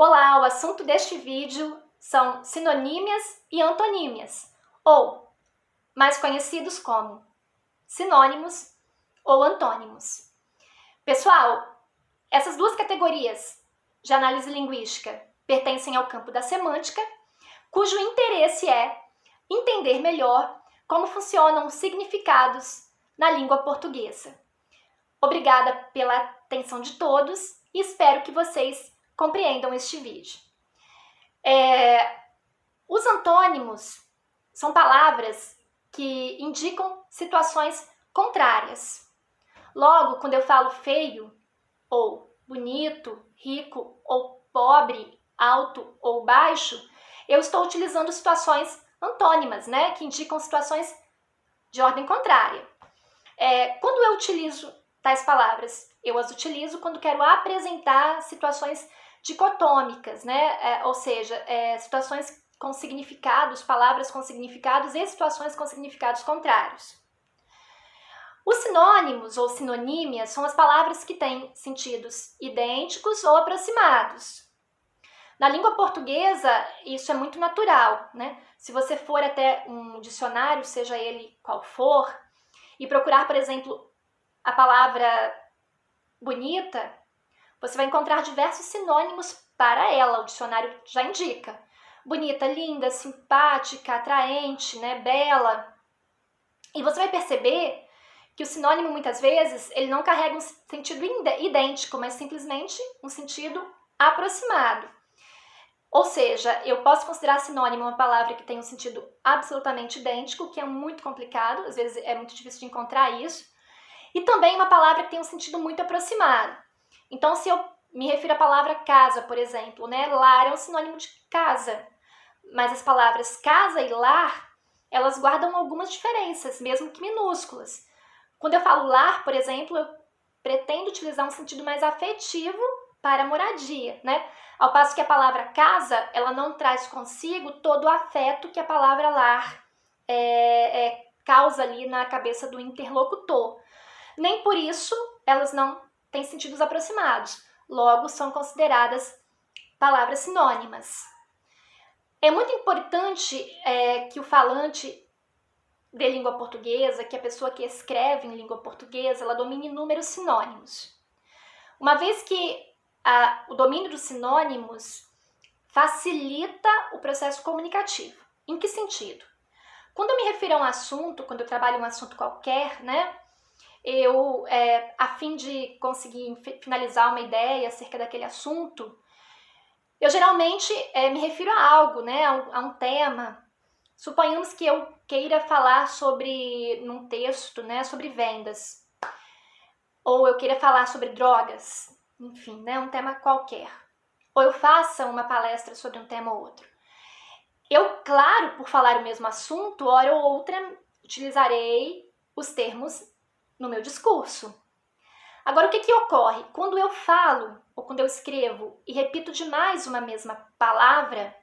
Olá, o assunto deste vídeo são sinonímias e antonímias, ou mais conhecidos como sinônimos ou antônimos. Pessoal, essas duas categorias de análise linguística pertencem ao campo da semântica, cujo interesse é entender melhor como funcionam os significados na língua portuguesa. Obrigada pela atenção de todos e espero que vocês compreendam este vídeo. Os antônimos são palavras que indicam situações contrárias. Logo, quando eu falo feio, ou bonito, rico, ou pobre, alto ou baixo, eu estou utilizando situações antônimas, né, que indicam situações de ordem contrária. Quando eu utilizo tais palavras, eu as utilizo quando quero apresentar situações dicotômicas, né? Ou seja, situações com significados, palavras com significados e situações com significados contrários. Os sinônimos ou sinonímias são as palavras que têm sentidos idênticos ou aproximados. Na língua portuguesa, isso é muito natural, né? Se você for até um dicionário, seja ele qual for, e procurar, por exemplo, a palavra bonita, você vai encontrar diversos sinônimos para ela, o dicionário já indica. Bonita, linda, simpática, atraente, né, bela. E você vai perceber que o sinônimo, muitas vezes, ele não carrega um sentido idêntico, mas simplesmente um sentido aproximado. Ou seja, eu posso considerar sinônimo uma palavra que tem um sentido absolutamente idêntico, que é muito complicado, às vezes é muito difícil de encontrar isso, e também uma palavra que tem um sentido muito aproximado. Então, se eu me refiro à palavra casa, por exemplo, né, lar é um sinônimo de casa, mas as palavras casa e lar, elas guardam algumas diferenças, mesmo que minúsculas. Quando eu falo lar, por exemplo, eu pretendo utilizar um sentido mais afetivo para moradia, né? Ao passo que a palavra casa, ela não traz consigo todo o afeto que a palavra lar causa ali na cabeça do interlocutor. Nem por isso elas não têm sentidos aproximados, logo são consideradas palavras sinônimas. É muito importante que o falante de língua portuguesa, que a pessoa que escreve em língua portuguesa, ela domine inúmeros sinônimos. Uma vez que o domínio dos sinônimos facilita o processo comunicativo. Em que sentido? Quando eu me refiro a um assunto, quando eu trabalho um assunto qualquer, né, eu, a fim de conseguir finalizar uma ideia acerca daquele assunto, eu geralmente me refiro a algo, né, a um tema. Suponhamos que eu queira falar sobre, num texto, né, sobre vendas, ou eu queira falar sobre drogas, enfim, né, um tema qualquer, ou eu faça uma palestra sobre um tema ou outro. Eu, claro, por falar o mesmo assunto, hora ou outra, utilizarei os termos no meu discurso. Agora, o que ocorre? Quando eu falo ou quando eu escrevo e repito demais uma mesma palavra,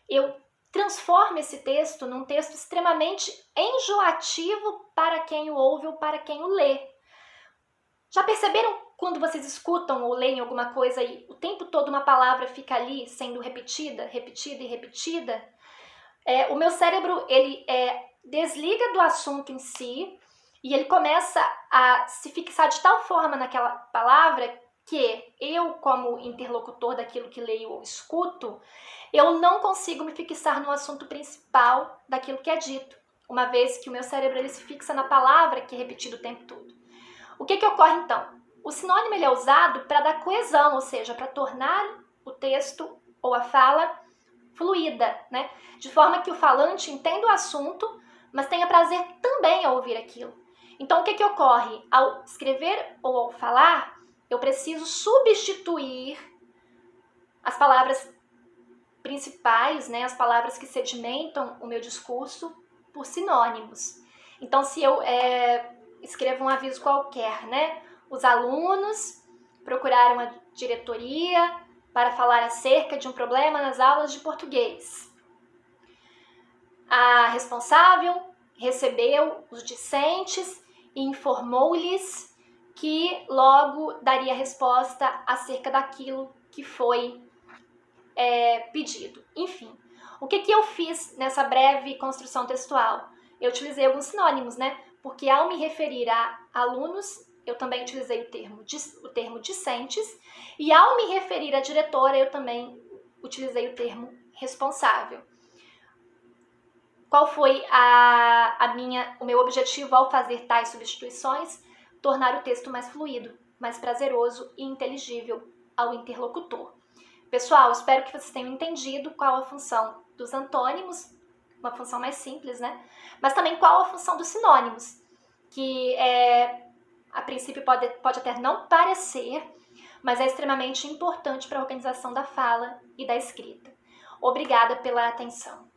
eu transformo esse texto num texto extremamente enjoativo para quem o ouve ou para quem o lê. Já perceberam quando vocês escutam ou leem alguma coisa e o tempo todo uma palavra fica ali sendo repetida, repetida e repetida? O meu cérebro, ele desliga do assunto em si e ele começa a se fixar de tal forma naquela palavra que eu, como interlocutor daquilo que leio ou escuto, eu não consigo me fixar no assunto principal daquilo que é dito, uma vez que o meu cérebro ele se fixa na palavra que é repetida o tempo todo. O que ocorre então? O sinônimo ele é usado para dar coesão, ou seja, para tornar o texto ou a fala fluida, né? De forma que o falante entenda o assunto, mas tenha prazer também ao ouvir aquilo. Então, o que ocorre? Ao escrever ou ao falar, eu preciso substituir as palavras principais, né, as palavras que sedimentam o meu discurso, por sinônimos. Então, se eu escrevo um aviso qualquer, né, os alunos procuraram a diretoria para falar acerca de um problema nas aulas de português. A responsável recebeu os discentes e informou-lhes que logo daria resposta acerca daquilo que foi pedido. Enfim, o que eu fiz nessa breve construção textual? Eu utilizei alguns sinônimos, né? Porque ao me referir a alunos, eu também utilizei o termo discentes, e ao me referir à diretora, eu também utilizei o termo responsável. Qual foi o meu objetivo ao fazer tais substituições? Tornar o texto mais fluido, mais prazeroso e inteligível ao interlocutor. Pessoal, espero que vocês tenham entendido qual a função dos antônimos, uma função mais simples, né? Mas também qual a função dos sinônimos, que a princípio pode até não parecer, mas é extremamente importante para a organização da fala e da escrita. Obrigada pela atenção.